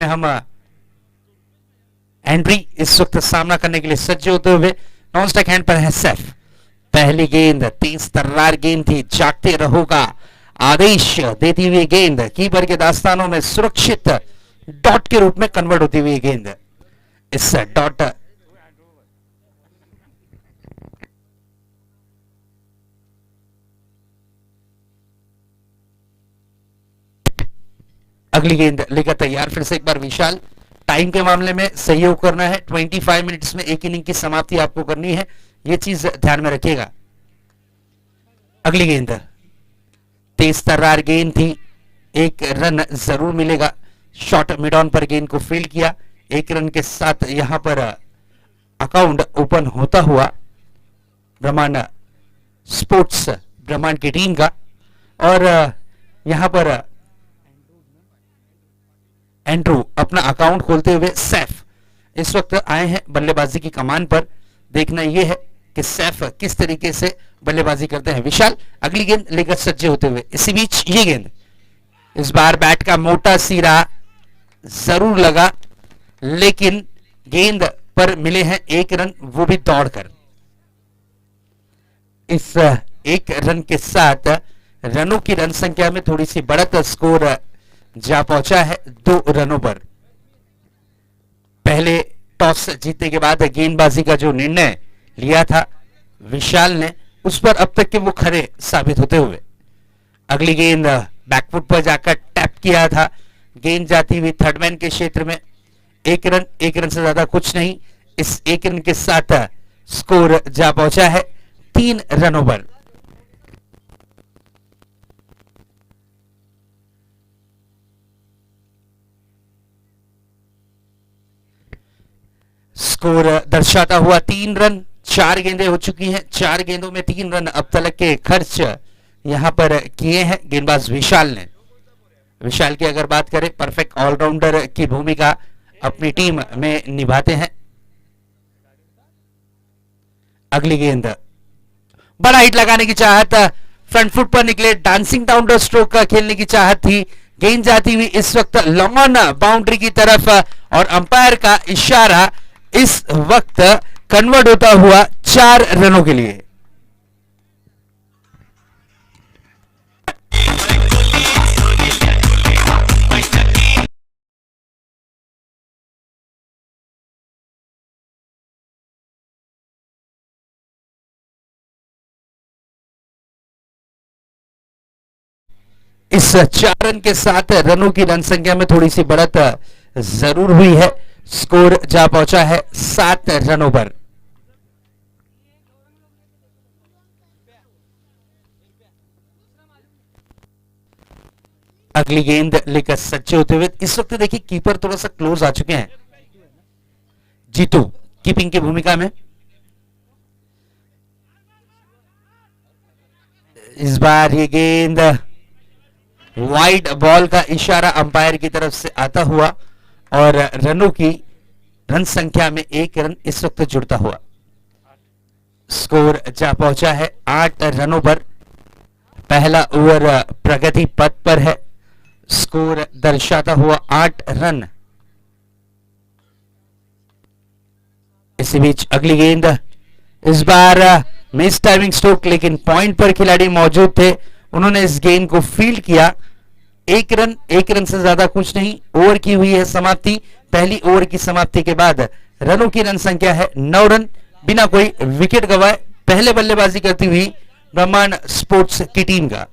हम एंड्री इस वक्त सामना करने के लिए सज्ज होते हुए। नॉन स्ट्राइक हैंड पर है सैफ। पहली गेंद तेज तर्रार गेंद थी, जागते रहो का आदेश देती हुई गेंद कीपर के दास्तानों में सुरक्षित डॉट के रूप में कन्वर्ट होती हुई गेंद। इस डॉट अगली गेंद लेकर तैयार फिर से एक बार विशाल। टाइम के मामले में सहयोग करना है, 25 मिनट्स में एक इनिंग की समाप्ति आपको करनी है, ये चीज ध्यान में रखिएगा। अगली गेंद तेज तर्रार गेंद थी, एक रन जरूर मिलेगा। शॉट मिड ऑन पर गेंद को फील्ड किया, एक रन के साथ यहां पर अकाउंट ओपन होता हुआ ब्रह्मांड स्पोर्ट्स ब्रह्मांड की टीम का। और यहां पर एंड्रू अपना अकाउंट खोलते हुए सैफ इस वक्त आए हैं बल्लेबाजी की कमान पर। देखना यह है कि सैफ किस तरीके से बल्लेबाजी करते हैं। विशाल अगली गेंद लेकर सज्जे होते हुए, इसी बीच ये गेंद इस बार बैट का मोटा सिरा जरूर लगा, लेकिन गेंद पर मिले हैं एक रन, वो भी दौड़कर। इस एक रन के साथ रनों की रन संख्या में थोड़ी सी बढ़त, स्कोर जा पहुंचा है 2 रनों पर। पहले टॉस जीतने के बाद गेंदबाजी का जो निर्णय लिया था विशाल ने, उस पर अब तक के वो खरे साबित होते हुए। अगली गेंद बैकफुट पर जाकर टैप किया था, गेंद जाती हुई थर्डमैन के क्षेत्र में। एक रन से ज्यादा कुछ नहीं, इस एक रन के साथ स्कोर जा पहुंचा है 3 रनों पर। स्कोर दर्शाता हुआ 3 रन, 4 गेंदें हो चुकी हैं, 4 गेंदों में 3 रन अब तक के खर्च यहां पर किए हैं गेंदबाज विशाल ने। विशाल की अगर बात करें, परफेक्ट ऑलराउंडर की भूमिका अपनी टीम में निभाते हैं। अगली गेंद बड़ा हिट लगाने की चाहत, फ्रंट फुट पर निकले, डांसिंग डाउन स्ट्रोक का खेलने की चाहत थी। गेंद जाती हुई इस वक्त लॉन्ग ऑन बाउंड्री की तरफ, और अंपायर का इशारा इस वक्त कन्वर्ट होता हुआ 4 रनों के लिए। इस 4 रन के साथ रनों की रन संख्या में थोड़ी सी बढ़त जरूर हुई है, स्कोर जा पहुंचा है 7 रनों पर। अगली गेंद लेकर सच्चे होते हुए, इस वक्त देखिए कीपर थोड़ा सा क्लोज आ चुके हैं। जीतू कीपिंग की भूमिका में। इस बार ये गेंद वाइड बॉल का इशारा अंपायर की तरफ से आता हुआ, और रनों की रन संख्या में 1 रन इस वक्त जुड़ता हुआ। स्कोर जा पहुंचा है 8 रनों पर। पहला ओवर प्रगति पथ पर है, स्कोर दर्शाता हुआ 8 रन। इसी बीच अगली गेंद, इस बार मिस टाइमिंग स्ट्रोक, लेकिन पॉइंट पर खिलाड़ी मौजूद थे, उन्होंने इस गेंद को फील्ड किया। एक रन से ज्यादा कुछ नहीं, ओवर की हुई है समाप्ति। पहली ओवर की समाप्ति के बाद रनों की रन संख्या है 9 रन, बिना कोई विकेट गवाए पहले बल्लेबाजी करती हुई ब्रह्मांड स्पोर्ट्स की टीम का।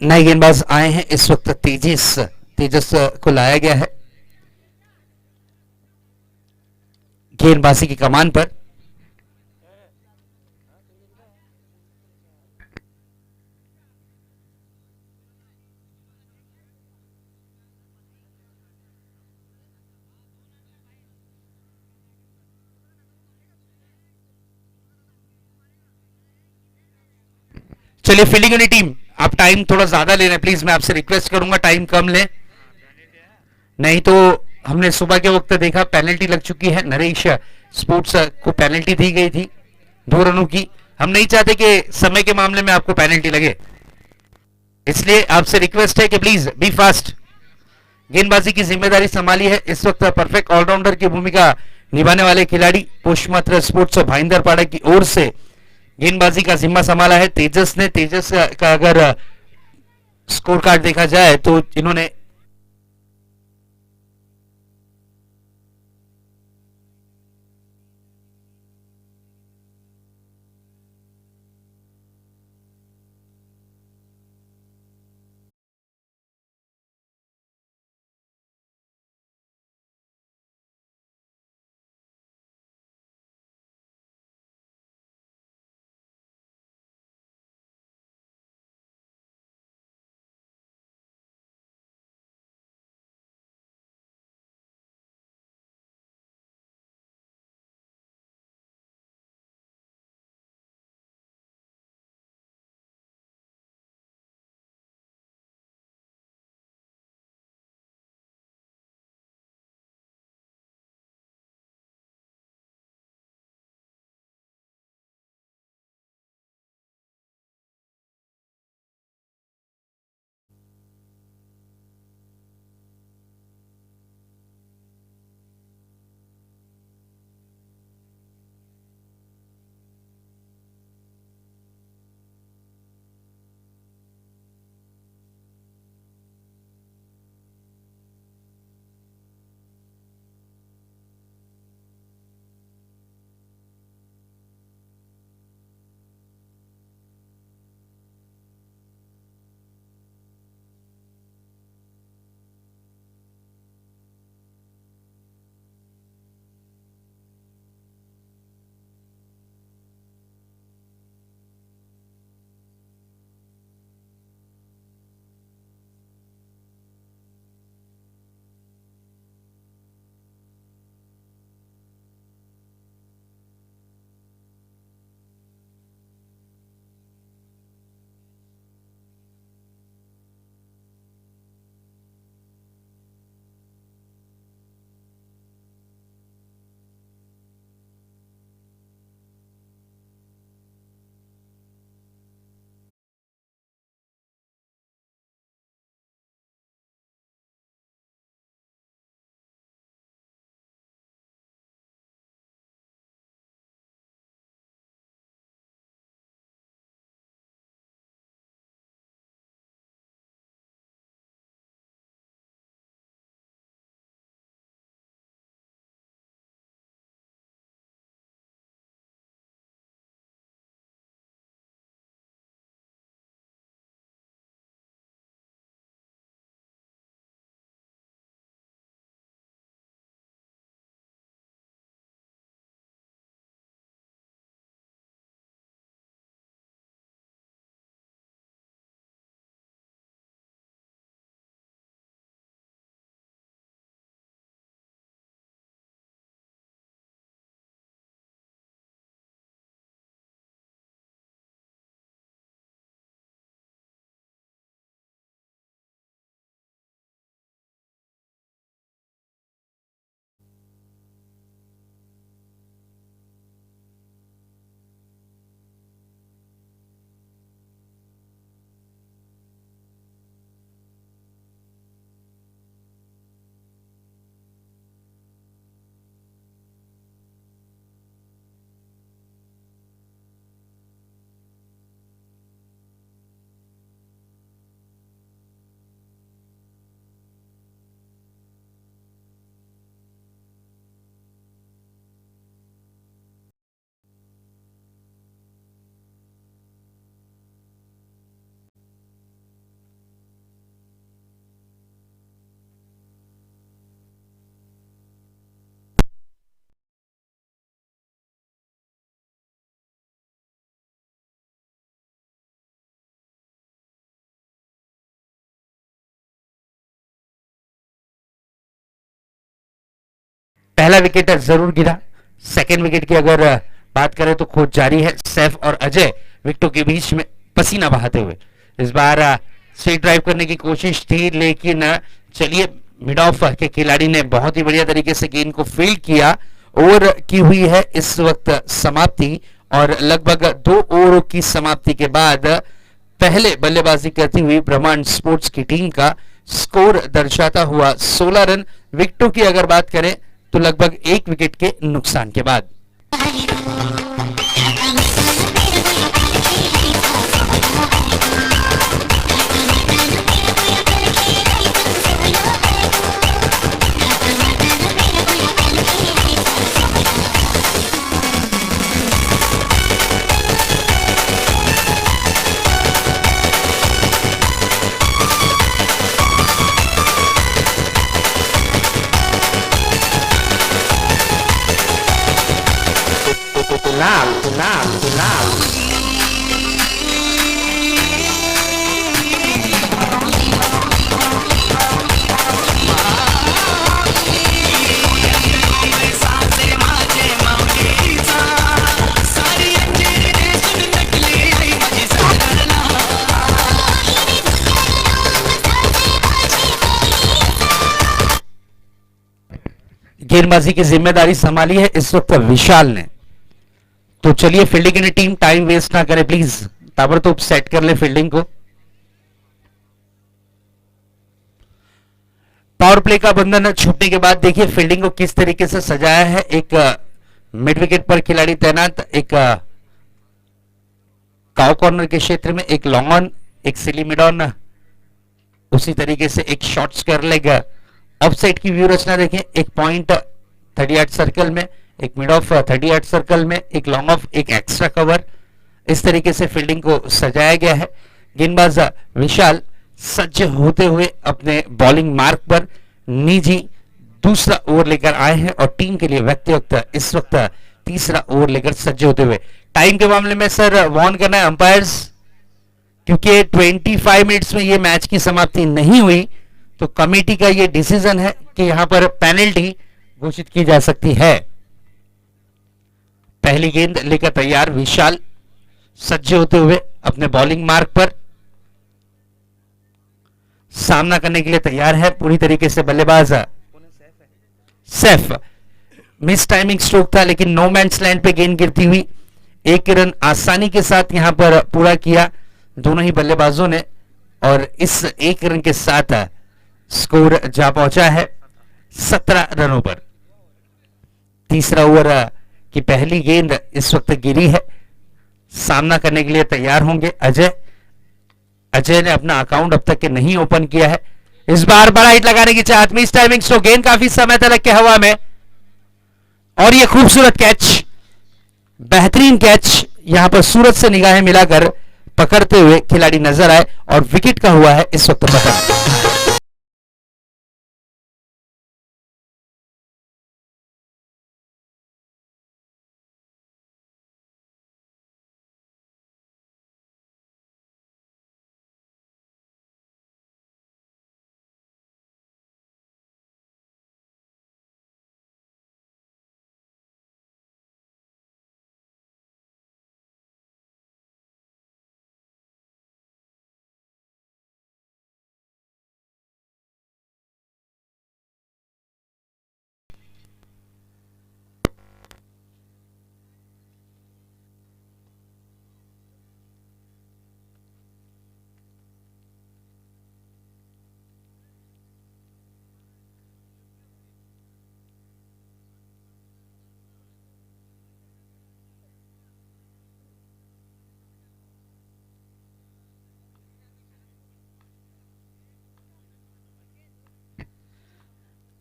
नए गेंदबाज आए हैं इस वक्त, तेजस तेजस को लाया गया है गेंदबाजी की कमान पर। चलिए फील्डिंग वाली टीम, आप टाइम थोड़ा ज्यादा ले रहे हैं, प्लीज मैं आपसे रिक्वेस्ट करूंगा टाइम कम लें, नहीं तो हमने सुबह के वक्त देखा पेनल्टी लग चुकी है, नरेश स्पोर्ट्स को पेनल्टी दी गई थी 2 रनों की। हम नहीं चाहते कि समय के मामले में आपको पेनल्टी लगे, इसलिए आपसे रिक्वेस्ट है कि प्लीज बी फास्ट। गेंदबाजी की जिम्मेदारी संभाली है इस वक्त परफेक्ट ऑलराउंडर की भूमिका निभाने वाले खिलाड़ी पोस्टमात्र स्पोर्ट्स और भाईंदर पाड़ा की ओर से गेंदबाजी का जिम्मा संभाला है तेजस ने। तेजस का अगर स्कोर कार्ड देखा जाए तो इन्होंने पहला विकेट जरूर गिरा। सेकेंड विकेट की अगर बात करें तो खोज जारी है। सैफ और अजय विकेटों के बीच में पसीना बहाते हुए। इस बार स्ट्रेट ड्राइव करने की कोशिश थी, लेकिन चलिए मिड ऑफ के खिलाड़ी ने बहुत ही बढ़िया तरीके से गेंद को फील्ड किया। ओवर की हुई है इस वक्त समाप्ति, और लगभग 2 ओवरों की समाप्ति के बाद पहले बल्लेबाजी करती हुई ब्रह्मांड स्पोर्ट्स की टीम का स्कोर दर्शाता हुआ 16 रन। विकेटों की अगर बात करें तो लगभग 1 विकेट के नुकसान के बाद। गेंदबाजी की जिम्मेदारी संभाली है इस वक्त विशाल ने। तो चलिए फील्डिंग की टीम टाइम वेस्ट ना करे प्लीज, ताबड़तोड़ सेट कर ले फील्डिंग को। पावर प्ले का बंधन छूटने के बाद देखिए फील्डिंग को किस तरीके से सजाया है। एक मिड विकेट पर खिलाड़ी तैनात, एक काउ कॉर्नर के क्षेत्र में, एक लॉन्ग ऑन, एक सिली मिड ऑन, उसी तरीके से एक short square leg. Of side की व्यू रचना देखें, एक पॉइंट 38 सर्कल में, एक मिड ऑफ 38 सर्कल में, एक लॉन्ग ऑफ, एक एक्स्ट्रा कवर। इस तरीके से फील्डिंग को सजाया गया है। गेंदबाज विशाल सज्ज होते हुए अपने बॉलिंग मार्क पर निजी दूसरा ओवर लेकर आए हैं, और टीम के लिए व्यक्तिगत इस वक्त तीसरा ओवर लेकर सज्ज होते हुए। टाइम के मामले में सर वार्न करना है अंपायर्स, क्योंकि 25 मिनट्स में यह मैच की समाप्ति नहीं हुई, तो कमेटी का यह डिसीजन है कि यहां पर पेनल्टी घोषित की जा सकती है। पहली गेंद लेकर तैयार विशाल सज्ज होते हुए अपने बॉलिंग मार्क पर सामना करने के लिए तैयार है पूरी तरीके से बल्लेबाज सैफ। मिस टाइमिंग स्ट्रोक था, लेकिन नो मैंस लैंड पे गेंद गिरती हुई 1 रन आसानी के साथ यहां पर पूरा किया दोनों ही बल्लेबाजों ने, और इस 1 रन के साथ स्कोर जा पहुंचा है 17 रनों पर। तीसरा ओवर की पहली गेंद इस वक्त गिरी है। सामना करने के लिए तैयार होंगे अजय। अजय ने अपना अकाउंट अब तक के नहीं ओपन किया है। इस बार बड़ा हिट लगाने की चाहत में, इस टाइमिंग स्ट्रोक, गेंद काफी समय तक के हवा में, और यह खूबसूरत कैच, बेहतरीन कैच। यहां पर सूरज से निगाहें मिलाकर पकड़ते हुए खिलाड़ी नजर आए, और विकेट का हुआ है इस वक्त पतन।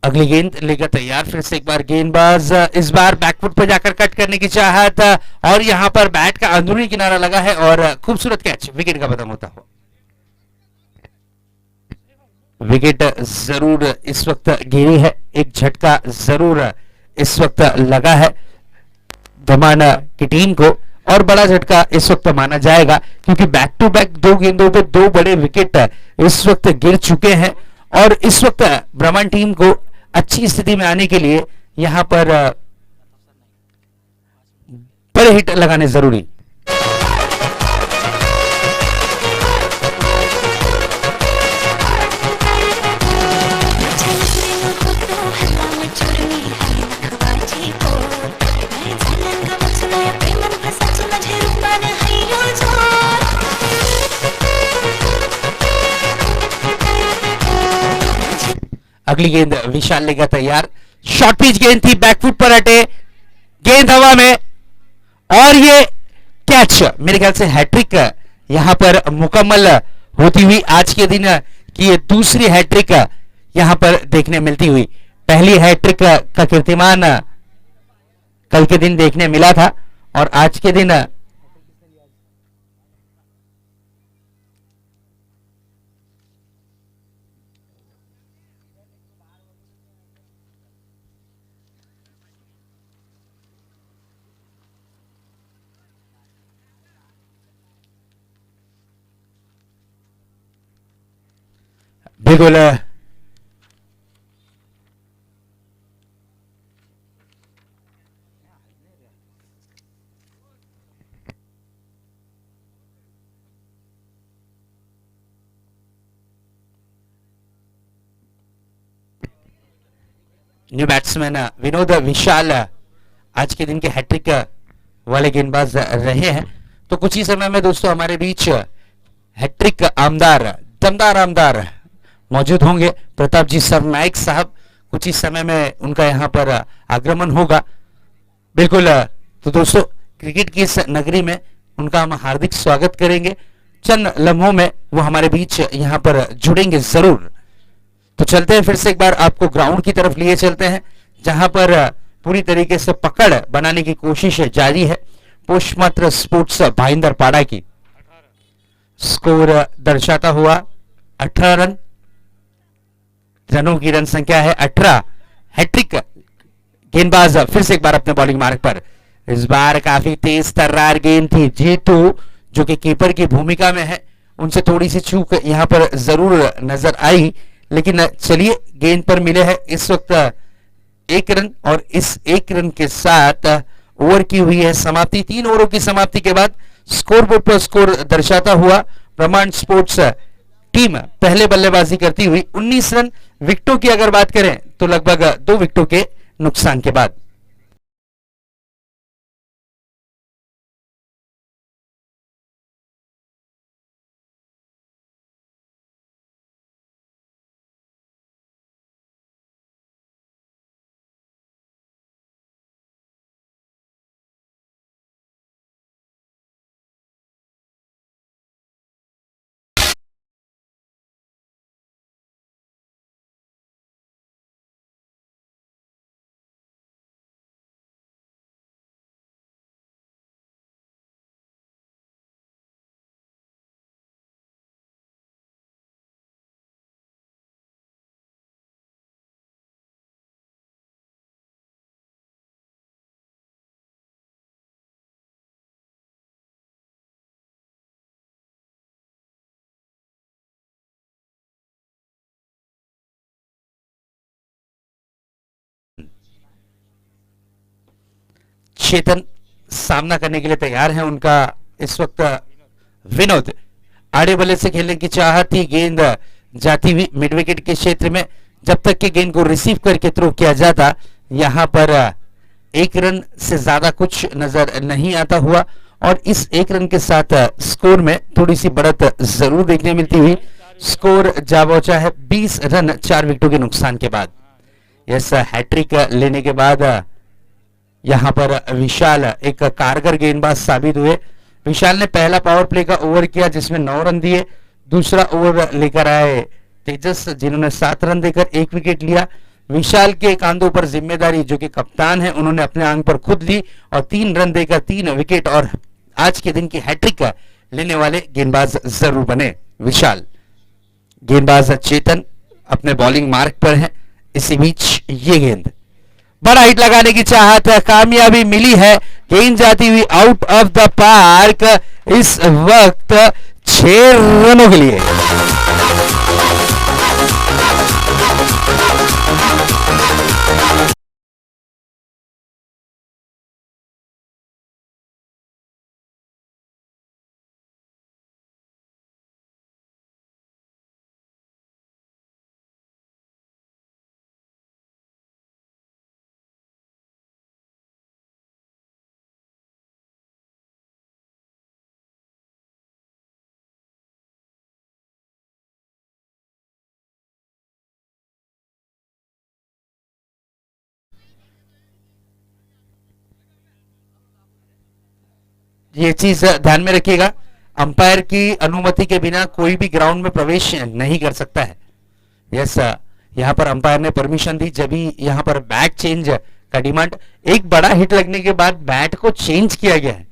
अगली गेंद लेकर तैयार फिर से एक बार गेंदबाज, इस बार बैकफुट पर जाकर कट करने की चाहत, और यहां पर बैट का अंदरूनी किनारा लगा है, और खूबसूरत कैच, विकेट का बदम होता हुआ। विकेट जरूर इस वक्त गिरी है, एक झटका जरूर इस वक्त लगा है धमान की टीम को, और बड़ा झटका इस वक्त माना जाएगा, क्योंकि बैक टू बैक 2 गेंदों पे 2 बड़े विकेट इस वक्त गिर चुके हैं, और इस वक्त ब्रह्मांड टीम को अच्छी स्थिति में आने के लिए यहां पर बड़े हिट लगाने जरूरी। अगली गेंद विशाल लेगा तैयार, शॉर्ट पिच गेंद थी, बैकफुट पर हटे, गेंद हवा में और ये कैच। मेरे ख्याल से हैट्रिक यहां पर मुकम्मल होती हुई आज के दिन की ये दूसरी हैट्रिक यहां पर देखने मिलती हुई। पहली हैट्रिक का कीर्तिमान कल के दिन देखने मिला था और आज के दिन बिल्कुल न्यू बैट्समैन विनोद विशाल आज के दिन के हैट्रिक वाले गेंदबाज रहे हैं। तो कुछ ही समय में दोस्तों हमारे बीच हैट्रिक आमदार, दमदार आमदार मौजूद होंगे। प्रताप जी सरनाइक साहब, कुछ ही समय में उनका यहां पर आगमन होगा। बिल्कुल, तो दोस्तों क्रिकेट की इस नगरी में उनका हम हार्दिक स्वागत करेंगे। चंद लम्हों में वो हमारे बीच यहां पर जुड़ेंगे जरूर। तो चलते हैं फिर से एक बार आपको ग्राउंड की तरफ लिए चलते हैं, जहां पर पूरी तरीके से पकड़ बनाने की कोशिश जारी है पोषमात्र स्पोर्ट्स भाईंदर पाड़ा की। स्कोर दर्शाता हुआ 18 रन, रनों की रन संख्या है 18। हैट्रिक गेंदबाज फिर से एक बार अपने बॉलिंग मार्ग पर। इस बार काफी तेज तर्रार गेंद थी, जीतू जो कि कीपर की भूमिका में है, उनसे थोड़ी सी चूक यहां पर जरूर नजर आई। लेकिन चलिए, गेंद पर मिले हैं इस वक्त 1 रन और इस 1 रन के साथ ओवर की हुई है समाप्ति। 3 ओवरों की समाप्ति के बाद स्कोर बोर्ड पर स्कोर दर्शाता हुआ ब्रह्मांड स्पोर्ट्स टीम पहले बल्लेबाजी करती हुई 19 रन। विकेटों की अगर बात करें तो लगभग 2 विकेटों के नुकसान के बाद। चेतन सामना करने के लिए तैयार है उनका इस वक्त। विनोद आड़े बल्ले से खेलने की चाहत थी, गेंद जाती हुई मिड विकेट के क्षेत्र में। जब तक कि गेंद को रिसीव करके थ्रो किया जाता, यहां पर 1 रन से ज्यादा कुछ नजर नहीं आता हुआ और इस 1 रन के साथ स्कोर में थोड़ी सी बढ़त जरूर देखने मिलती हुई। स्कोर जा पहुंचा है 20 रन 4 विकेटों के नुकसान के बाद। यस, हैट्रिक लेने के बाद यहां पर विशाल एक कारगर गेंदबाज साबित हुए। विशाल ने पहला पावर प्ले का ओवर किया जिसमें 9 रन दिए। दूसरा ओवर लेकर आए तेजस, जिन्होंने 7 रन देकर 1 विकेट लिया। विशाल के कांधों पर जिम्मेदारी, जो कि कप्तान है, उन्होंने अपने आंग पर खुद ली और 3 रन देकर 3 विकेट और आज के दिन की हैट्रिक लेने वाले गेंदबाज जरूर बने विशाल। गेंदबाज चेतन अपने बॉलिंग मार्ग पर है। इसी बीच ये गेंद बड़ा हिट लगाने की चाहत है, कामयाबी मिली है, गेंद जाती हुई आउट ऑफ द पार्क इस वक्त 6 रनों के लिए। ये चीज ध्यान में रखिएगा, अंपायर की अनुमति के बिना कोई भी ग्राउंड में प्रवेश नहीं कर सकता है। यस, यहाँ पर अंपायर ने परमिशन दी, जब भी यहाँ पर बैट चेंज का डिमांड, एक बड़ा हिट लगने के बाद बैट को चेंज किया गया है,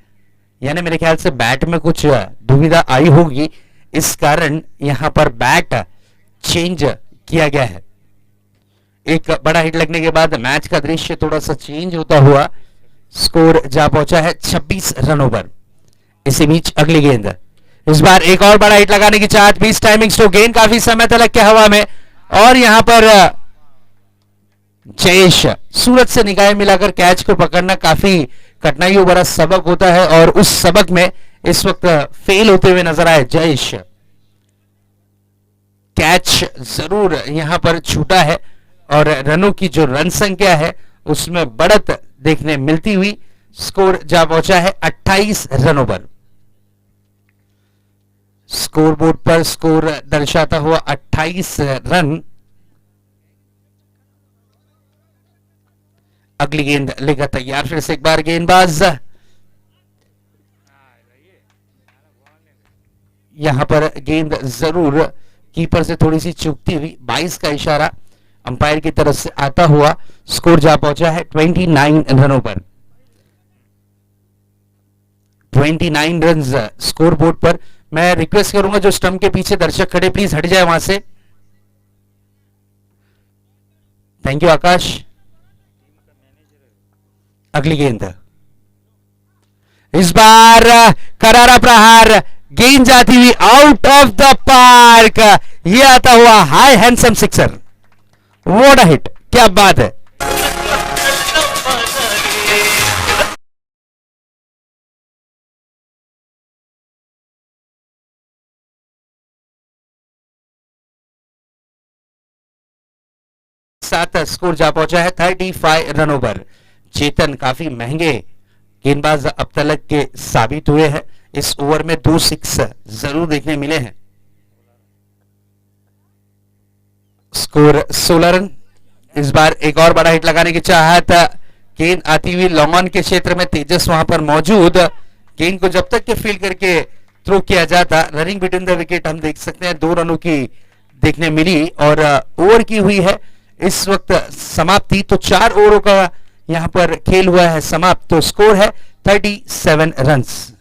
यानी मेरे ख्याल से बैट में कुछ दुविधा आई होगी, इस कारण यहाँ पर बैट चेंज किया गया है। एक बड़ा हिट लगने के बाद मैच का दृश्य थोड़ा सा चेंज होता हुआ स्कोर जा पहुंचा है 26 रनों पर। इसी बीच अगली गेंद, इस बार एक और बड़ा हिट लगाने की चाहत, 20 टाइमिंग स्ट्रोक, गेंद काफी समय तक के हवा में, और यहां पर जयेश सूरज से निगाहें मिलाकर कैच को पकड़ना काफी कठिनाइयों भरा सबक होता है, और उस सबक में इस वक्त फेल होते हुए नजर आए जयेश। कैच जरूर यहां पर छूटा है, और रनों की जो रन संख्या है उसमें बढ़त देखने मिलती हुई स्कोर जा पहुंचा है 28 रनों पर। स्कोर बोर्ड पर स्कोर दर्शाता हुआ 28 रन। अगली गेंद लेकर तैयार, फिर से एक बार गेंदबाज, यहां पर गेंद जरूर कीपर से थोड़ी सी चूकती हुई, 22 का इशारा अंपायर की तरफ से आता हुआ स्कोर जा पहुंचा है 29 रनों पर। 29 रन स्कोर बोर्ड पर। मैं रिक्वेस्ट करूंगा जो स्टंप के पीछे दर्शक खड़े, प्लीज हट जाए वहां से। थैंक यू आकाश। अगली गेंद, इस बार करारा प्रहार, गेंद जाती हुई आउट ऑफ द पार्क, ये आता हुआ high handsome sixer. What a hit, क्या बात है। साथ स्कोर जा पहुंचा है 35 रनों पर। चेतन काफी महंगे गेंदबाज अब तक के साबित हुए हैं, इस ओवर में 2 सिक्स जरूर देखने मिले हैं। Score 16 run. इस बार एक और बड़ा हिट लगाने की चाहत, गेंद आती हुई लॉन्ग ऑन के क्षेत्र में, तेजस वहां पर मौजूद, गेंद को जब तक के फील करके थ्रो किया जाता, रनिंग बिटवीन द विकेट हम देख सकते हैं 2 रनों की देखने मिली, और ओवर की हुई है इस वक्त समाप्ति, तो 4 ओवरों का यहां पर खेल हुआ है समाप्त, तो स्कोर है 37 रन्स।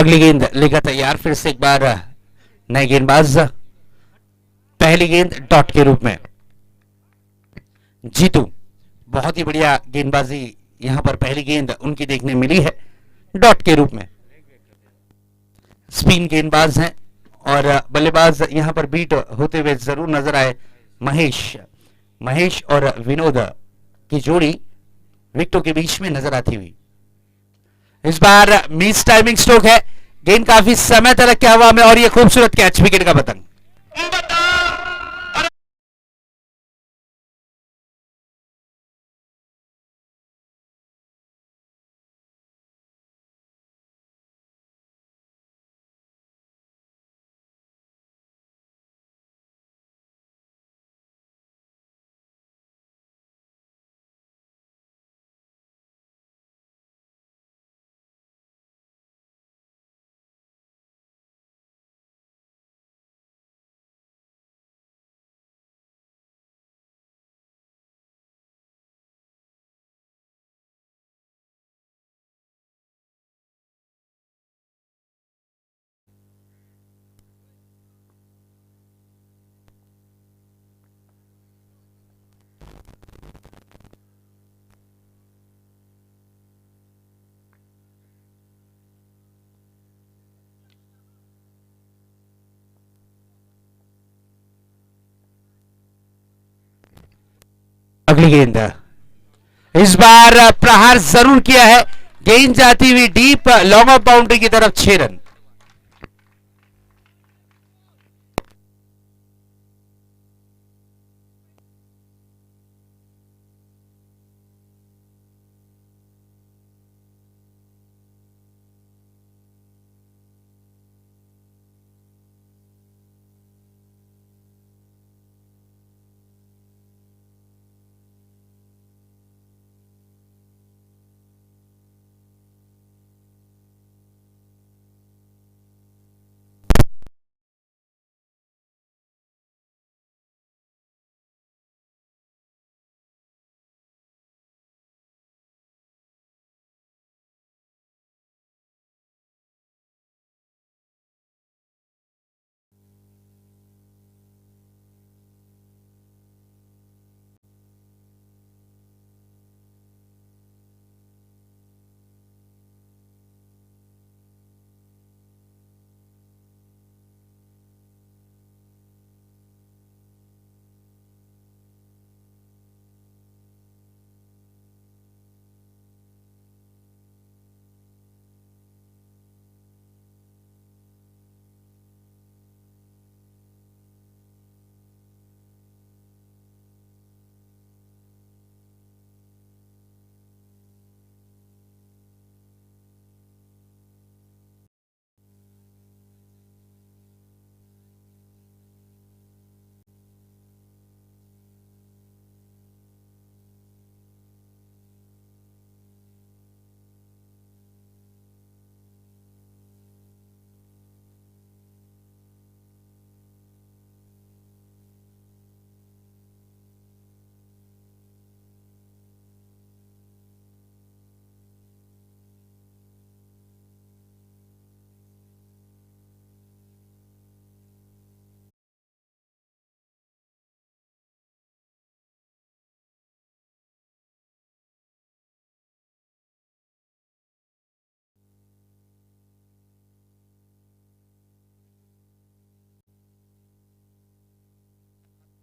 अगली गेंद लेकर तैयार, फिर से एक बार नए गेंदबाज, पहली गेंद डॉट के रूप में जीतू, बहुत ही बढ़िया गेंदबाजी यहां पर पहली गेंद उनकी देखने मिली है डॉट के रूप में। स्पिन गेंदबाज हैं और बल्लेबाज यहां पर बीट होते हुए जरूर नजर आए महेश। महेश और विनोद की जोड़ी विकेटों के बीच में नजर आती हुई। इस बार मिस टाइमिंग स्ट्रोक है, गेंद काफी समय तक क्या हवा में और ये खूबसूरत कैच, विकेट का पतंग। अगली गेंद, इस बार प्रहार जरूर किया है, गेंद जाती हुई डीप लॉन्ग ऑफ बाउंड्री की तरफ, 6 रन।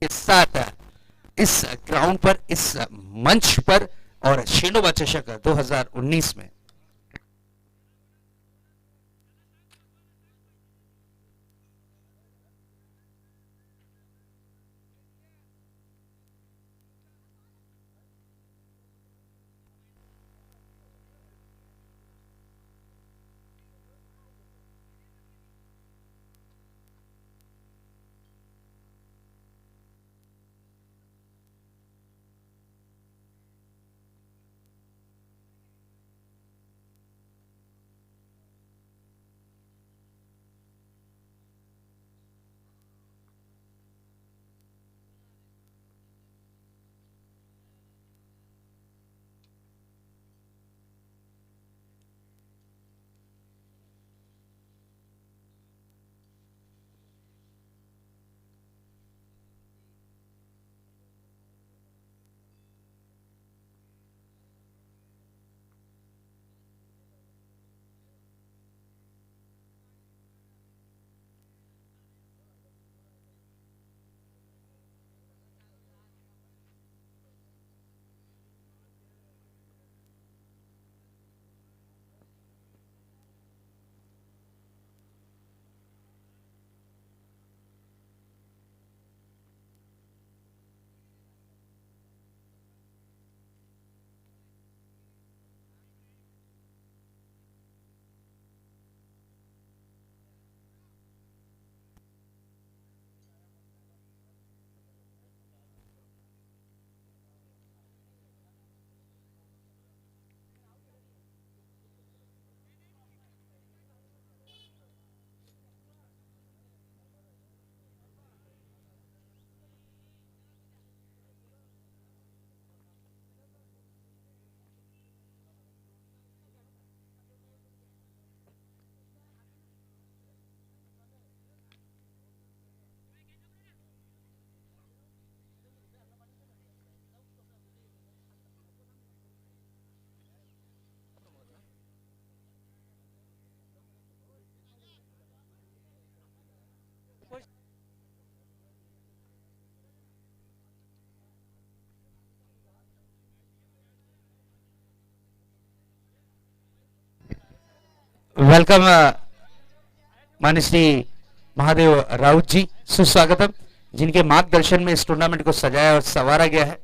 के साथ इस ग्राउंड पर, इस मंच पर और शेनोबा चषक 2019 में वेलकम माननीय श्री महादेव राउत जी, सुस्वागतम, जिनके मार्गदर्शन में इस टूर्नामेंट को सजाया और संवारा गया है।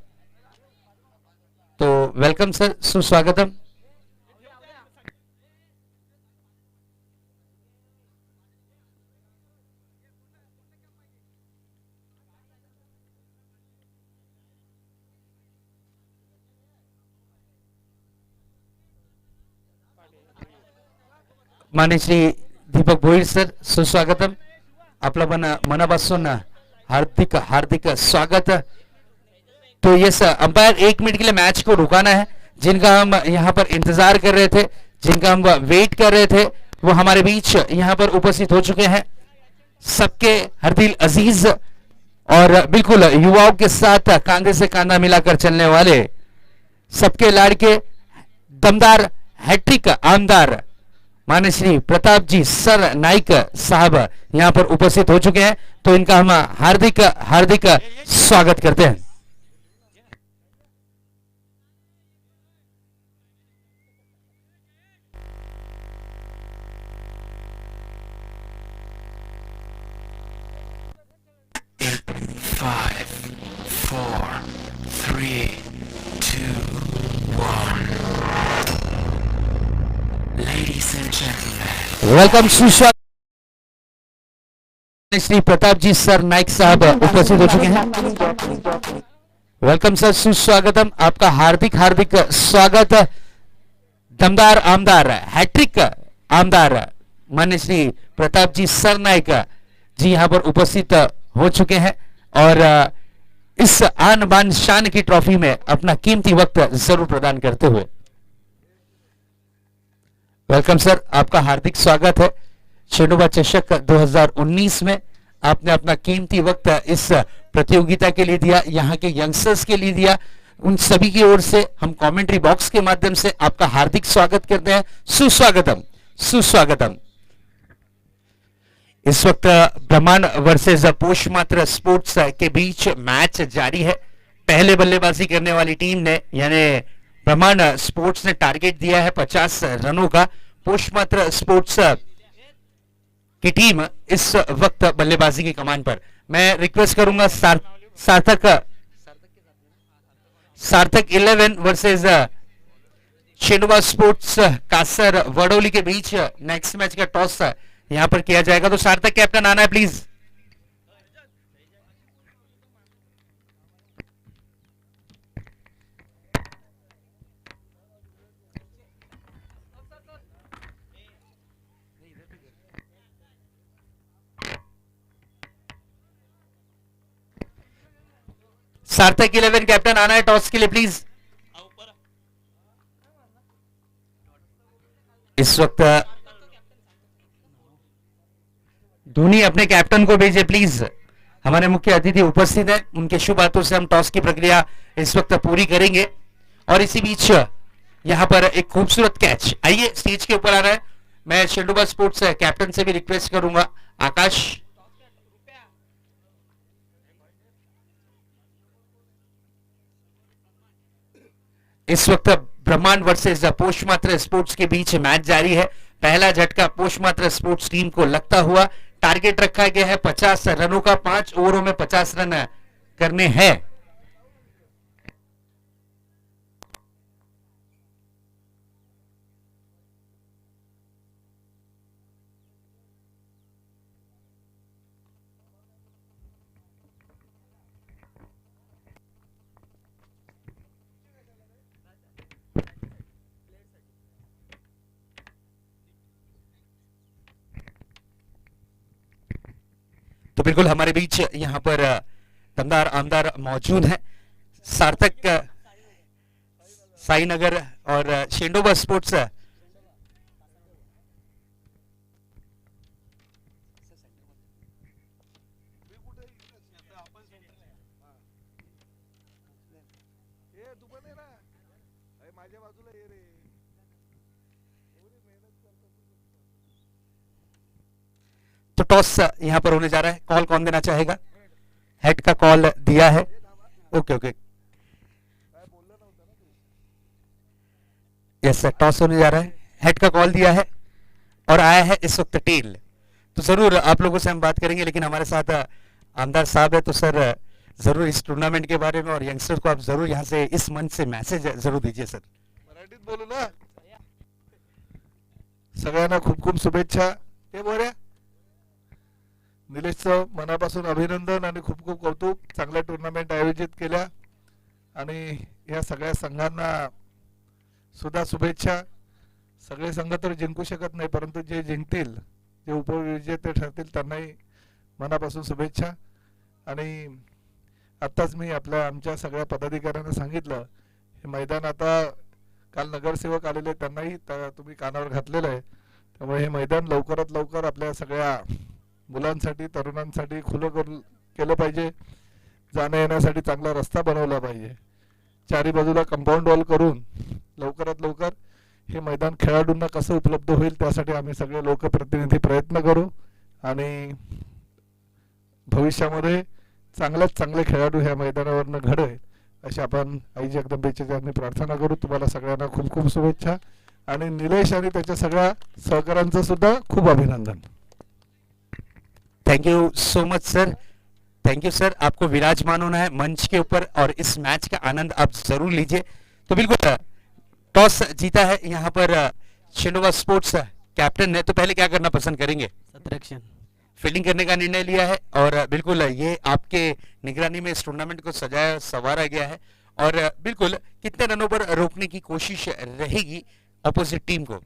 तो वेलकम सर, सुस्वागतम। माननीय श्री दीपक भोईर सर, सुस्वागतम। आपलं मनापासून हार्दिक हार्दिक स्वागत। तो ये सर, अंपायर 1 मिनट के लिए मैच को रुकाना है। जिनका हम यहाँ पर इंतजार कर रहे थे, जिनका हम वेट कर रहे थे, वो हमारे बीच यहाँ पर उपस्थित हो चुके हैं। सबके हरदिल अजीज और बिल्कुल युवाओं के साथ कांधे से कांधा मिलाकर चलने वाले, सबके लाड़के दमदार हैट्रिक आमदार माननीय श्री प्रताप जी सर नाइक साहब यहां पर उपस्थित हो चुके हैं। तो इनका हम हार्दिक हार्दिक स्वागत करते हैं। Five, four, three, two, one. Ladies and gentlemen, welcome, सुस्वागत। श्री प्रताप जी सर नाइक साहब उपस्थित हो चुके हैं। वेलकम सर, सुस्वागतम, आपका हार्दिक हार्दिक स्वागत। दमदार आमदार हैट्रिक आमदार माननीय श्री प्रताप जी सर नाइक जी यहां पर उपस्थित हो चुके हैं और इस आन बान शान की ट्रॉफी में अपना कीमती वक्त जरूर प्रदान करते हुए। वेलकम सर, आपका हार्दिक स्वागत है। शेंडोबा चषक 2019 में आपने अपना कीमती वक्त इस प्रतियोगिता के लिए दिया, यहाँ के यंगस्टर्स के लिए दिया। उन सभी की ओर से हम कमेंट्री बॉक्स के माध्यम से आपका हार्दिक स्वागत करते हैं। सुस्वागतम, सुस्वागतम। इस वक्त ब्रह्मांड वर्सेस पोषमात्र स्पोर्ट्स के बीच मैच जारी है। पहले बल्लेबाजी करने वाली टीम ने यानी ब्रह्मांड स्पोर्ट्स ने टारगेट दिया है 50 रनों का। पोषमात्र स्पोर्ट्स की टीम इस वक्त बल्लेबाजी की कमान पर। मैं रिक्वेस्ट करूंगा सार्थक 11 वर्सेस शेंडोबा स्पोर्ट्स कासर वडोली के बीच नेक्स्ट मैच का टॉस यहां पर किया जाएगा। तो सार्थक कैप्टन आना है प्लीज। सार्थक 11 कैप्टन आना है टॉस के लिए प्लीज। इस वक्त धोनी अपने कैप्टन को भेजे प्लीज। हमारे मुख्य अतिथि उपस्थित हैं, उनके शुभ हाथों से हम टॉस की प्रक्रिया इस वक्त पूरी करेंगे। और इसी बीच यहां पर एक खूबसूरत कैच, आइए स्टेज के ऊपर आ रहा है। मैं शेंडोबा स्पोर्ट्स कैप्टन से भी रिक्वेस्ट करूंगा, आकाश। इस वक्त ब्रह्मांड वर्सेस पोषमात्र स्पोर्ट्स के बीच मैच जारी है। पहला झटका पोषमात्र स्पोर्ट्स टीम को लगता हुआ। टारगेट रखा गया है 50 रनों का। 5 ओवरों में 50 रन करने हैं। तो बिल्कुल हमारे बीच यहां पर दमदार आमदार मौजूद हैं। सार्थक साईनगर और शेंडोबा स्पोर्ट्स तो टॉस यहां पर होने जा रहा है। कॉल कौन देना चाहेगा? हेड का कॉल दिया है। Okay okay, yes sir, toss होने जा रहा है। हेड का कॉल दिया है और आया है इस वक्त टेल। तो जरूर आप लोगों से हम बात करेंगे, लेकिन हमारे साथ आमदार साहब है, तो सर जरूर इस टूर्नामेंट के बारे में और यंगस्टर को आप जरूर यहाँ से इस मंच से मैसेज जरूर दीजिए सर। मराठीत बोलू ना, सगळ्यांना खूप खूप शुभेच्छा. हे बोऱ्या निलेशचं मनापासून अभिनंदन आणि खूप खूप कौतुक. चांगल्या टुर्नामेंट आयोजित केल्या आणि या सगळ्या संघांना सुद्धा शुभेच्छा. सगळे संघ तर जिंकू शकत नाही, परंतु जे जिंकतील, जे उपविजेते ठरतील, त्यांनाही मनापासून शुभेच्छा. आणि आत्ताच मी आमच्या सगळ्या पदाधिकाऱ्यांना सांगितलं, हे मैदान आता काल नगरसेवक आलेले, त्यांनाही तुम्ही कानावर घातलेलं आहे. त्यामुळे हे मैदान लवकरात लवकर आपल्या सगळ्या मुलांसाठी, तरुणांसाठी खुलं केलं पाहिजे. जाण्या येण्यासाठी चांगला रस्ता बनवला पाहिजे. चारी बाजूला कंपाऊंड वॉल करून लवकरात लवकर हे मैदान खेळाडूंना कसं उपलब्ध होईल, त्यासाठी आम्ही सगळे लोकप्रतिनिधी प्रयत्न करू आणि भविष्यामध्ये चांगल्यात चांगले खेळाडू ह्या मैदानावरनं घडेल अशी आपण आई जगदंबेच्या चरणी प्रार्थना करू. तुम्हाला सगळ्यांना खूप खूप शुभेच्छा आणि निलेश आणि त्याच्या सगळ्या सहकाऱ्यांचं सुद्धा खूप अभिनंदन. Thank you so much sir, thank you sir. आपको विराजमान होना है मंच के ऊपर और इस मैच का आनंद आप जरूर लीजिए. तो बिल्कुल टॉस जीता है यहाँ पर शिनोवा स्पोर्ट्स कैप्टन है, तो पहले क्या करना पसंद करेंगे? सब्ट्रैक्शन फील्डिंग करने का निर्णय लिया है और बिल्कुल ये आपके निगरानी में इस टूर्नामेंट को सजाया संवारा गया है. और बिल्कुल कितने रनों पर रोकने की कोशिश रहेगी अपोजिट टीम को?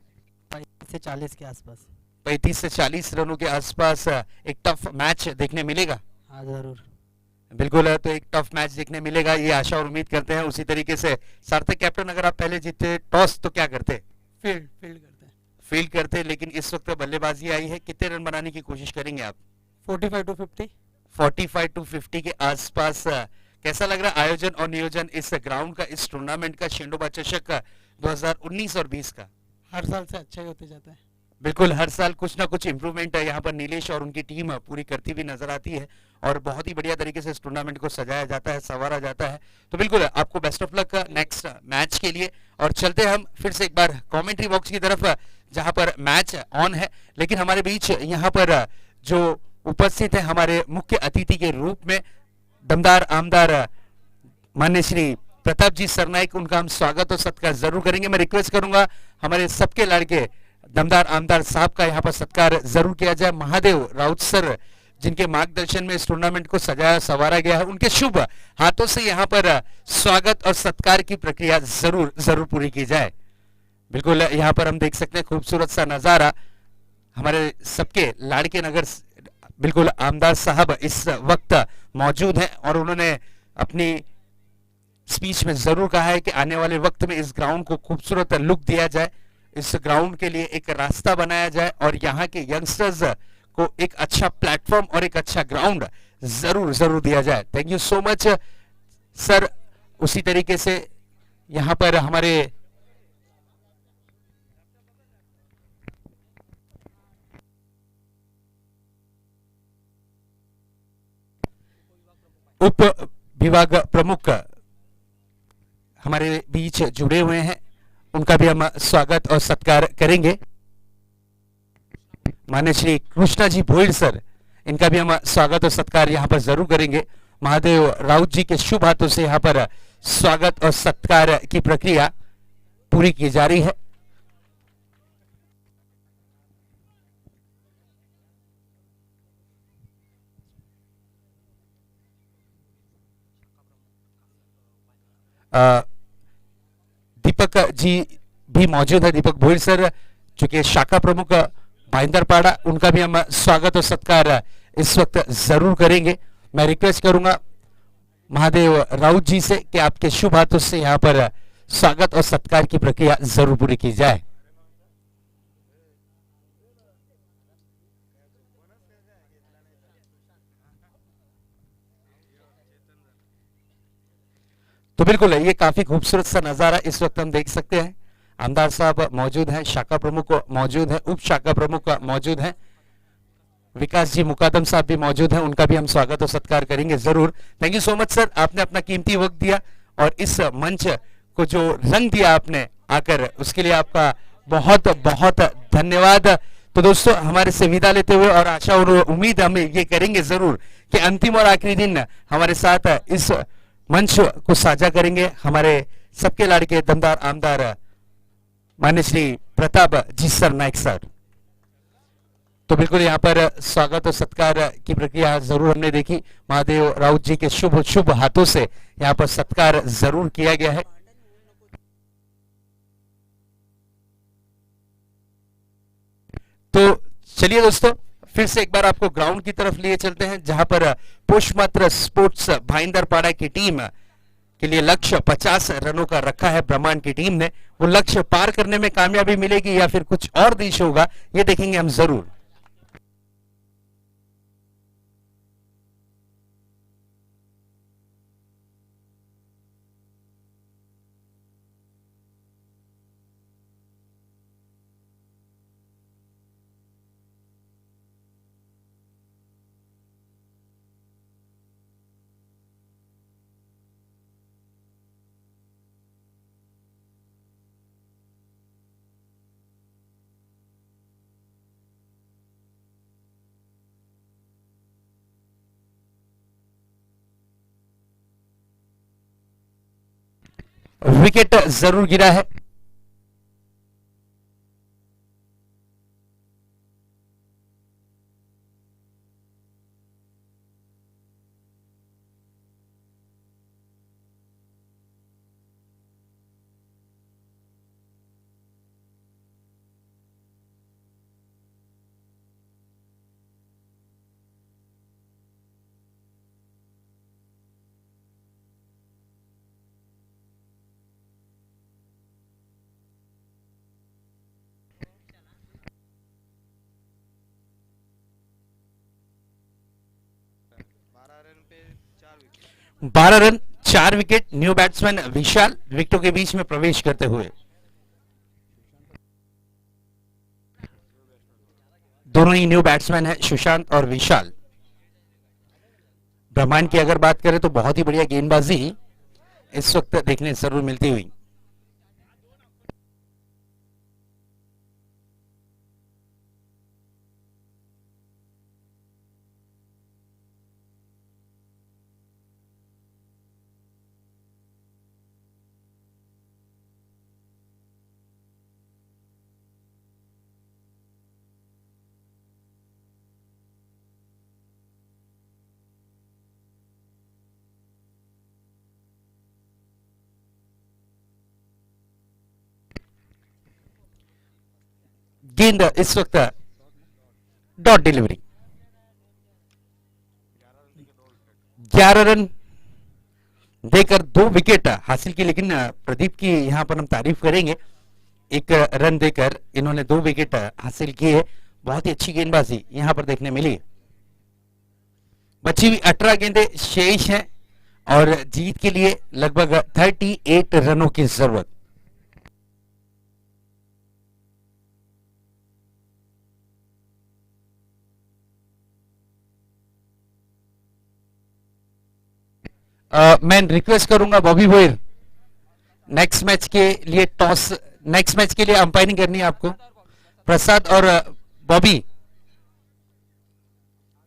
35 से 40 के आसपास. 35 से 40 रनों के आसपास एक टफ मैच देखने मिलेगा. हाँ जरूर. बिल्कुल, तो एक टफ मैच देखने मिलेगा, ये आशा और उम्मीद करते हैं. उसी तरीके से सार्थक कैप्टन, अगर आप पहले जीते टॉस तो क्या करते? फील्ड करते हैं. फील्ड करते, लेकिन इस वक्त बल्लेबाजी आई है. कितने रन बनाने की कोशिश करेंगे आप? 45 to 50. 45 to 50 के आसपास. कैसा लग रहा आयोजन और नियोजन इस ग्राउंड का, इस टूर्नामेंट का, शेंडोबा चषक का 2019 और 20 का? हर साल से अच्छा ही होते जाता है. बिल्कुल, हर साल कुछ ना कुछ इम्प्रूवमेंट है यहाँ पर नीलेश और उनकी टीम पूरी करती हुई नजर आती है और बहुत ही बढ़िया तरीके से इस टूर्नामेंट को सजाया जाता है, संवारा जाता है. तो बिल्कुल आपको best of luck next match के लिए. और चलते हम फिर से एक बार कमेंट्री बॉक्स की तरफ, जहां पर मैच ऑन है, लेकिन हमारे बीच यहाँ पर जो उपस्थित है हमारे मुख्य अतिथि के रूप में दमदार आमदार मान्य श्री प्रताप जी सरनाइक, उनका हम स्वागत और सत्कार जरूर करेंगे. मैं रिक्वेस्ट करूंगा हमारे सबके लड़के दमदार आमदार साहब का यहाँ पर सत्कार जरूर किया जाए. महादेव राउत सर, जिनके मार्गदर्शन में इस टूर्नामेंट को सजाया संवारा गया है, उनके शुभ हाथों से यहाँ पर स्वागत और सत्कार की प्रक्रिया जरूर पूरी की जाए. बिल्कुल, यहाँ पर हम देख सकते हैं खूबसूरत सा नजारा. हमारे सबके लाड़के नगर बिल्कुल आमदार साहब इस वक्त मौजूद हैं और उन्होंने अपनी स्पीच में जरूर कहा है कि आने वाले वक्त में इस ग्राउंड को खूबसूरत लुक दिया जाए, इस ग्राउंड के लिए एक रास्ता बनाया जाए और यहाँ के यंगस्टर्स को एक अच्छा प्लेटफॉर्म और एक अच्छा ग्राउंड जरूर दिया जाए. Thank you so much sir. उसी तरीके से यहाँ पर हमारे उप विभाग प्रमुख हमारे बीच जुड़े हुए हैं, उनका भी हम स्वागत और सत्कार करेंगे. मान्य श्री कृष्णा जी भोइल सर, इनका भी हम स्वागत और सत्कार यहाँ पर जरूर करेंगे. महादेव राउत जी के शुभ हाथों से यहाँ पर स्वागत और सत्कार की प्रक्रिया पूरी की जा रही है. दीपक जी भी मौजूद है, दीपक भोइल सर जो कि शाखा प्रमुख भाईंदरपाड़ा, उनका भी हम स्वागत और सत्कार इस वक्त जरूर करेंगे. मैं रिक्वेस्ट करूंगा महादेव राउत जी से कि आपके शुभ हाथों से यहाँ पर स्वागत और सत्कार की प्रक्रिया जरूर पूरी की जाए. तो बिल्कुल ये काफी खूबसूरत सा नजारा इस वक्त हम देख सकते हैं. आमदार साहब मौजूद हैं, शाखा प्रमुख मौजूद हैं, उप शाखा प्रमुख मौजूद हैं, विकास जी मुकादम साहब भी मौजूद हैं, उनका भी हम स्वागत और सत्कार करेंगे जरूर. Thank you so much sir, आपने अपना कीमती वक्त दिया और इस मंच को जो रंग दिया आपने आकर, उसके लिए आपका बहुत बहुत धन्यवाद. तो दोस्तों हमारे से विदा लेते हुए और आशा और उम्मीद हमें ये करेंगे जरूर कि अंतिम और आखिरी दिन हमारे साथ इस मंच को साझा करेंगे हमारे सबके लाड़के दमदार आमदार मान्य श्री प्रताप जी सर नायक सर। तो बिल्कुल यहाँ पर स्वागत और सत्कार की प्रक्रिया जरूर हमने देखी। महादेव राउत जी के शुभ शुभ हाथों से यहाँ पर सत्कार जरूर किया गया है। तो चलिए दोस्तों फिर से एक बार आपको ग्राउंड की तरफ लिए चलते हैं जहां पर पुष्पमात्र स्पोर्ट्स भाईंदरपाड़ा की टीम के लिए लक्ष्य 50 रनों का रखा है। ब्रह्मांड की टीम ने वो लक्ष्य पार करने में कामयाबी मिलेगी या फिर कुछ और देश होगा, ये देखेंगे हम जरूर। विकेट जरूर गिरा है। बारह रन 4 विकेट। न्यू बैट्समैन विशाल विकेटों के बीच में प्रवेश करते हुए। दोनों ही न्यू बैट्समैन है, सुशांत और विशाल। ब्रह्मांड की अगर बात करें तो बहुत ही बढ़िया गेंदबाजी इस वक्त देखने जरूर मिलती हुई। गेंद इस वक्त डॉट डिलीवरी। 11 रन देकर 2 विकेट हासिल की, लेकिन प्रदीप की यहां पर हम तारीफ करेंगे। 1 रन देकर इन्होंने 2 विकेट हासिल किए। बहुत ही अच्छी गेंदबाजी यहां पर देखने मिली। बची हुई 18 गेंदें शेष हैं और जीत के लिए लगभग 38 रनों की जरूरत। मैं रिक्वेस्ट करूंगा बॉबी भोयर, नेक्स्ट मैच के लिए टॉस, नेक्स्ट मैच के लिए अंपायरिंग करनी है आपको। प्रसाद और बॉबी,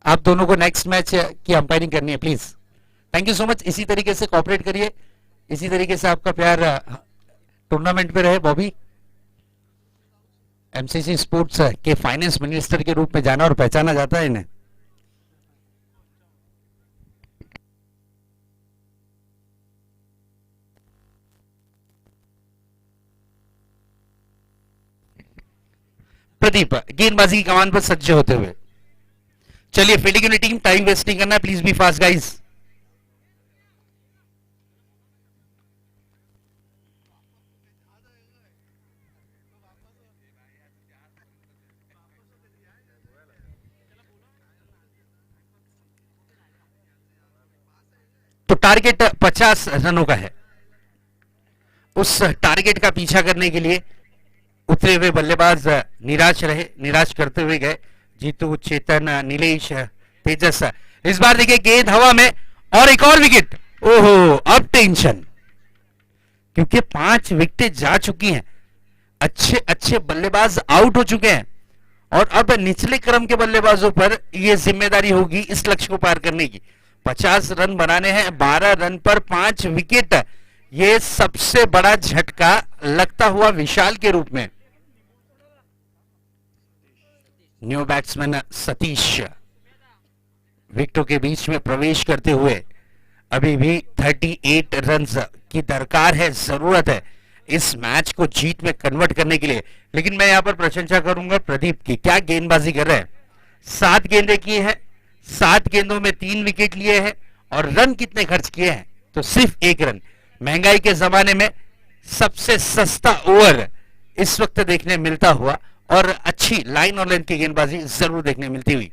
आप दोनों को नेक्स्ट मैच की अंपायरिंग करनी है please. Thank you so much. इसी तरीके से कोऑपरेट करिए, इसी तरीके से आपका प्यार टूर्नामेंट पे रहे। बॉबी एमसीसी स्पोर्ट्स के फाइनेंस मिनिस्टर के रूप में जाना और पहचाना जाता है इन्हें। प्रदीप गेंदबाजी की कमान पर सज्ज होते हुए। चलिए fielding unit team, time waste नहीं करना, प्लीज बी फास्ट गाइज। तो टारगेट 50 रनों का है। उस टारगेट का पीछा करने के लिए उतरे हुए बल्लेबाज निराश रहे, निराश करते हुए गए। जीतू, चेतन, नीलेश, तेजस। इस बार देखिए गेंद हवा में और एक और विकेट। ओहो, अब टेंशन, क्योंकि 5 विकेटें जा चुकी हैं। अच्छे अच्छे बल्लेबाज आउट हो चुके हैं और अब निचले क्रम के बल्लेबाजों पर यह जिम्मेदारी होगी इस लक्ष्य को पार करने की। 50 रन बनाने हैं, 12 रन पर 5 विकेट, यह सबसे बड़ा झटका लगता हुआ विशाल के रूप में। न्यू बैट्समैन सतीश विकेटों के बीच में प्रवेश करते हुए अभी भी 38 रन की दरकार है, जरूरत है इस मैच को जीत में कन्वर्ट करने के लिए। लेकिन मैं यहां पर प्रशंसा करूंगा प्रदीप की, क्या गेंदबाजी कर रहे हैं। 7 गेंदें किए हैं, 7 गेंदों में 3 विकेट लिए हैं और रन कितने खर्च किए हैं तो सिर्फ 1 रन। महंगाई के जमाने में सबसे सस्ता ओवर इस वक्त देखने मिलता हुआ और अच्छी लाइन और लेंथ की गेंदबाजी जरूर देखने मिलती हुई।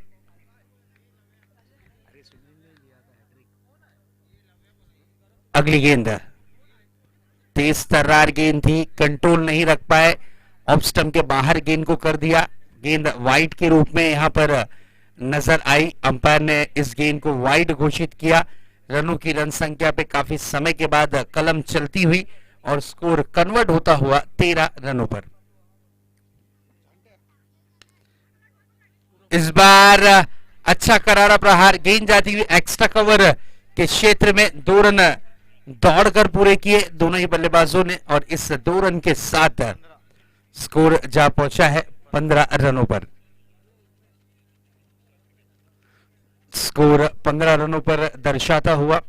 अगली गेंद तेज तर्रार गेंद थी, कंट्रोल नहीं रख पाए, ऑफ स्टंप के बाहर गेंद को कर दिया। गेंद वाइड के रूप में यहां पर नजर आई, अंपायर ने इस गेंद को वाइड घोषित किया। रनों की रन संख्या पे काफी समय के बाद कलम चलती हुई और स्कोर कन्वर्ट होता हुआ 13 रनों पर। इस बार अच्छा करारा प्रहार, गेंद जाती हुई एक्स्ट्रा कवर के क्षेत्र में 2 रन दौड़कर पूरे किए दोनों ही बल्लेबाजों ने और इस 2 रन के साथ स्कोर जा पहुंचा है 15 रनों पर। स्कोर 15 रनों पर दर्शाता हुआ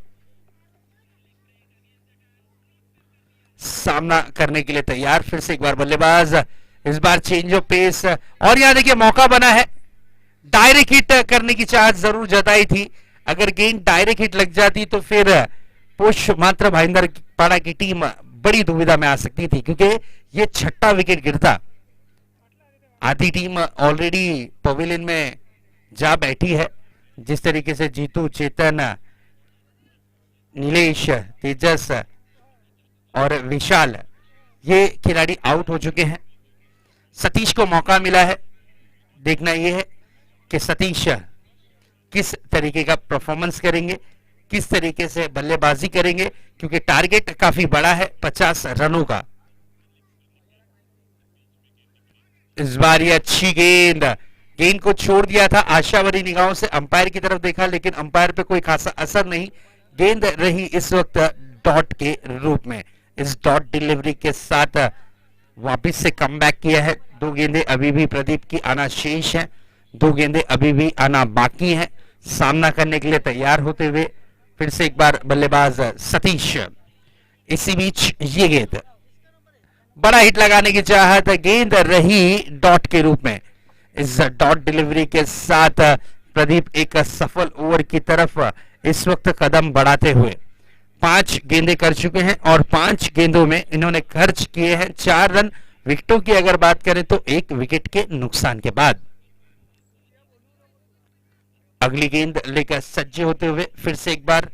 सामना करने के लिए तैयार। फिर से एक बार बल्लेबाज, इस बार चेंज ऑफ पेस और यहां देखिए मौका बना है। डायरेक्ट हिट करने की चाहत जरूर जताई थी, अगर गेंद डायरेक्ट हिट लग जाती तो फिर पुष मात्र भाईंदर पाड़ा की टीम बड़ी दुविधा में आ सकती थी, क्योंकि ये 6ठा विकेट गिरता। आधी टीम ऑलरेडी पवेलियन में जा बैठी है। जिस तरीके से जीतू, चेतन, नीलेश, तेजस और विशाल ये खिलाड़ी आउट हो चुके हैं। सतीश को मौका मिला है, देखना यह है कि सतीश किस तरीके का परफॉर्मेंस करेंगे, किस तरीके से बल्लेबाजी करेंगे, क्योंकि टारगेट काफी बड़ा है 50 रनों का। इस बार ये अच्छी गेंद, गेंद को छोड़ दिया था आशावादी निगाहों से, अंपायर की तरफ देखा लेकिन अंपायर पे कोई खासा असर नहीं। गेंद रही इस वक्त डॉट के रूप में। इस डॉट डिलीवरी के साथ वापस से कमबैक किया है। 2 गेंदें अभी भी प्रदीप की आना शेष है, 2 गेंदें अभी भी आना बाकी है। सामना करने के लिए तैयार होते हुए फिर से एक बार बल्लेबाज सतीश। इसी बीच ये गेंद, बड़ा हिट लगाने की चाहत, गेंद रही डॉट के रूप में। इस डॉट डिलीवरी के साथ प्रदीप एक सफल ओवर की तरफ इस वक्त कदम बढ़ाते हुए 5 गेंदें कर चुके हैं और 5 गेंदों में इन्होंने खर्च किए हैं 4 रन। विकेटों की अगर बात करें तो 1 विकेट के नुकसान के बाद। अगली गेंद लेकर सज्जे होते हुए फिर से एक बार,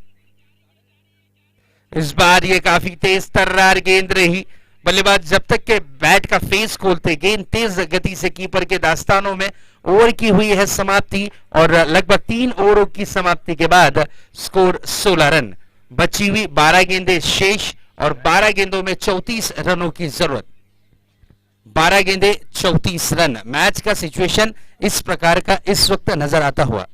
इस बार ये काफी तेज तर्रार गेंद रही। बल्लेबाज जब तक के बैट का फेस खोलते, गेंद तेज गति से कीपर के दास्तानों में। ओवर की हुई है समाप्ति और लगभग 3 ओवरों की समाप्ति के बाद स्कोर 16 रन। बची हुई 12 गेंदें शेष और 12 गेंदों में 34 रनों की जरूरत। 12 गेंदें 34 रन। मैच का सिचुएशन इस प्रकार का इस वक्त नजर आता हुआ।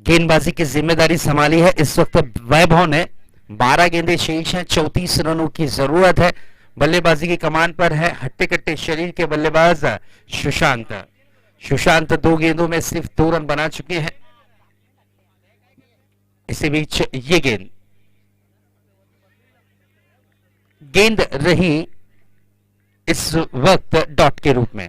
गेंदबाजी की जिम्मेदारी संभाली है इस वक्त वैभव ने। 12 गेंदें शेष हैं, 34 रनों की जरूरत है। बल्लेबाजी की कमान पर है हट्टे कट्टे शरीर के बल्लेबाज सुशांत। सुशांत 2 गेंदों में सिर्फ 2 रन बना चुके हैं। इसी बीच ये गेंद गेंद रही इस वक्त डॉट के रूप में।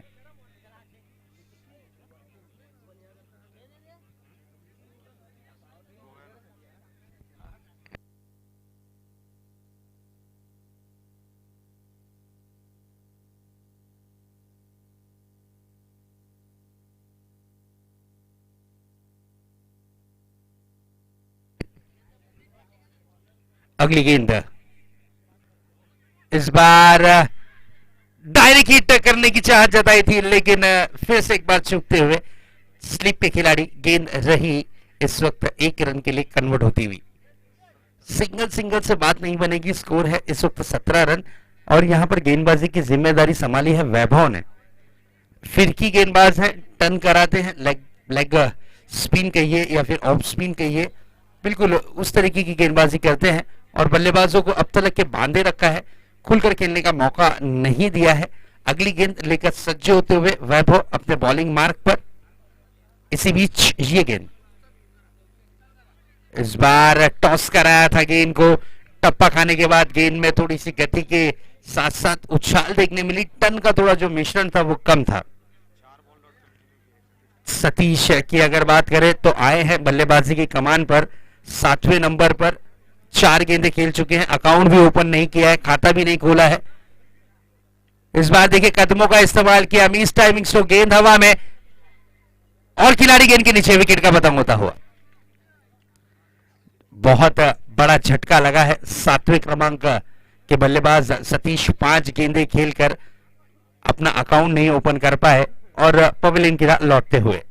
अगली गेंद इस बार डायरेक्ट हिट करने की चाहत जताई थी, लेकिन फिर से एक बार चूकते हुए स्लिप पे खिलाड़ी, गेंद रही इस वक्त 1 रन के लिए कन्वर्ट होती हुई। सिंगल सिंगल से बात नहीं बनेगी, स्कोर है इस वक्त 17 रन और यहां पर गेंदबाजी की जिम्मेदारी संभाली है वैभव ने। फिरकी गेंदबाज है, टर्न कराते हैं, लेग स्पिन कहिए या फिर ऑफ स्पिन कहिए, बिल्कुल उस तरीके की गेंदबाजी करते हैं और बल्लेबाजों को अब तक के बांधे रखा है, खुलकर खेलने का मौका नहीं दिया है। अगली गेंद लेकर सज्ज होते हुए वैभव अपने बॉलिंग मार्क पर। इसी बीच ये गेंद इस बार टॉस कराया था, गेंद को टप्पा खाने के बाद गेंद में थोड़ी सी गति के साथ साथ उछाल देखने मिली, टन का थोड़ा जो मिश्रण था वो कम था। सतीश की अगर बात करें तो आए हैं बल्लेबाजी की कमान पर 7वें नंबर पर, 4 गेंदें खेल चुके हैं, अकाउंट भी ओपन नहीं किया है, खाता भी नहीं खोला है। इस बार देखिए कदमों का इस्तेमाल किया, मिस टाइमिंग स्लो, गेंद हवा में और खिलाड़ी गेंद के नीचे, विकेट का पतंग होता हुआ। बहुत बड़ा झटका लगा है 7वें क्रमांक के बल्लेबाज सतीश 5 गेंदें खेलकर अपना अकाउंट नहीं ओपन कर पाए और पवेलियन की राह लौटते हुए।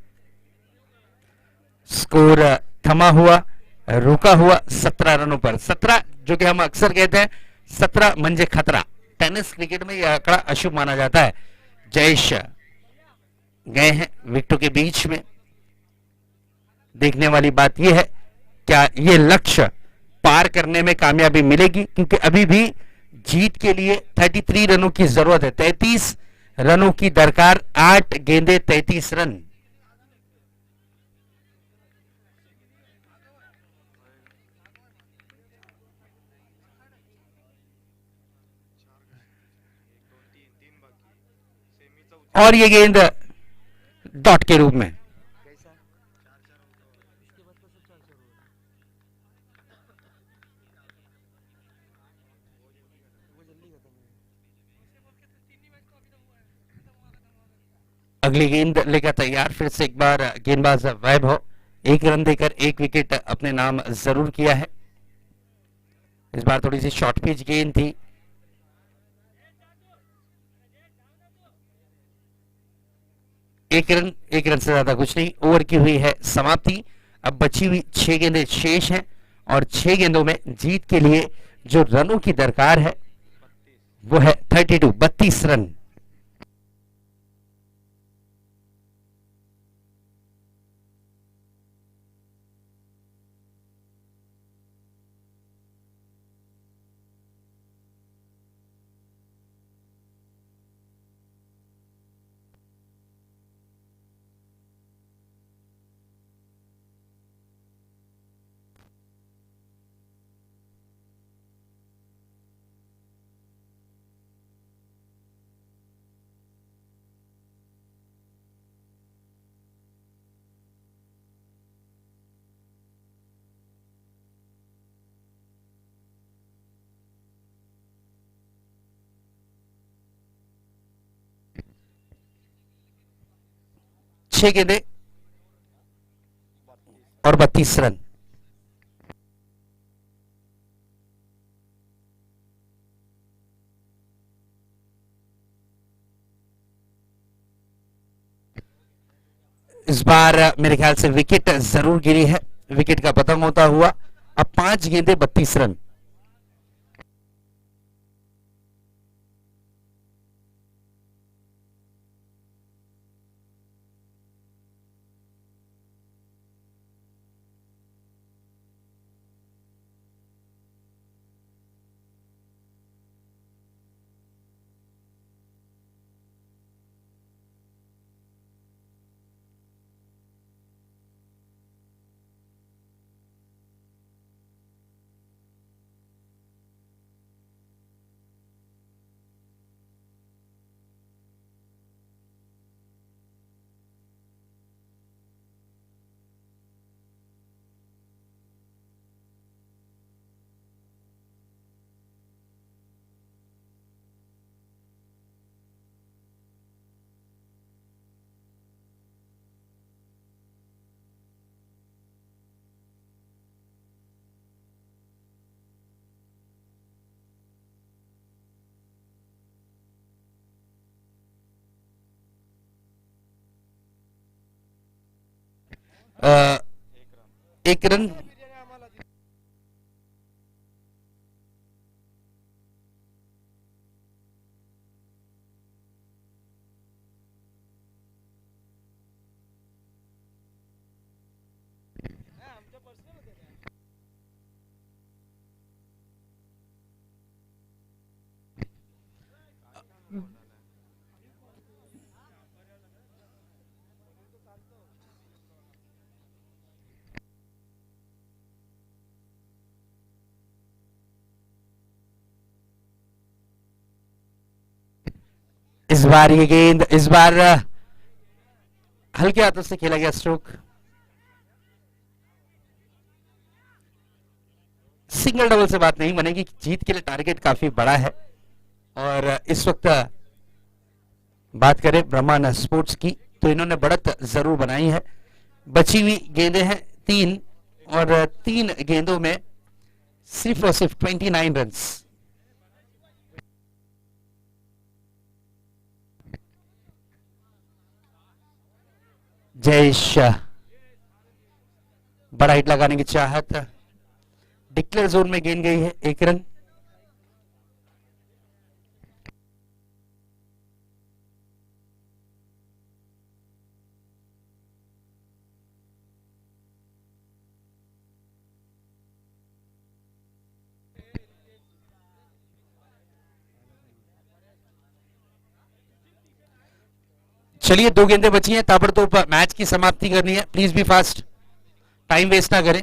स्कोर थमा हुआ, रुका हुआ 17 रनों पर। 17 जो कि हम अक्सर कहते हैं 17 मंजे खतरा, टेनिस क्रिकेट में यह आंकड़ा अशुभ माना जाता है। जयेश गए हैं विकेटों के बीच में। देखने वाली बात यह है क्या ये लक्ष्य पार करने में कामयाबी मिलेगी, क्योंकि अभी भी जीत के लिए 33 रनों की जरूरत है, 33 रनों की दरकार, 8 गेंदे 33 रन। और ये गेंद डॉट के रूप में। अगली गेंद लेकर तैयार, फिर से एक बार गेंदबाज वैभव, 1 रन देकर 1 विकेट अपने नाम जरूर किया है। इस बार थोड़ी सी शॉर्ट पिच गेंद थी, एक रन से ज्यादा कुछ नहीं, ओवर की हुई है समाप्ति। अब बची हुई 6 गेंदें शेष हैं और 6 गेंदों में जीत के लिए जो रनों की दरकार है वो है 32 रन। छह गेंदें और 32 रन। इस बार मेरे ख्याल से विकेट जरूर गिरी है, विकेट का पतंग होता हुआ। अब 5 गेंदें 32 रन। एक रन। इस बार ये गेंद, इस बार हल्के हाथों से खेला गया स्ट्रोक। सिंगल डबल से बात नहीं बनेगी, जीत के लिए टारगेट काफी बड़ा है। और इस वक्त बात करें ब्रह्मांड स्पोर्ट्स की तो इन्होंने बढ़त जरूर बनाई है। बची हुई गेंदें हैं 3 और 3 गेंदों में सिर्फ और सिर्फ 29 रन्स। जयेश बड़ा हिट लगाने की चाहत, डिक्लेयर जोन में गेंद गई है, 1 रन। चलिए 2 गेंदें बची हैं, ताबड़तोड़ मैच की समाप्ति करनी है। Please be fast, time waste ना करें।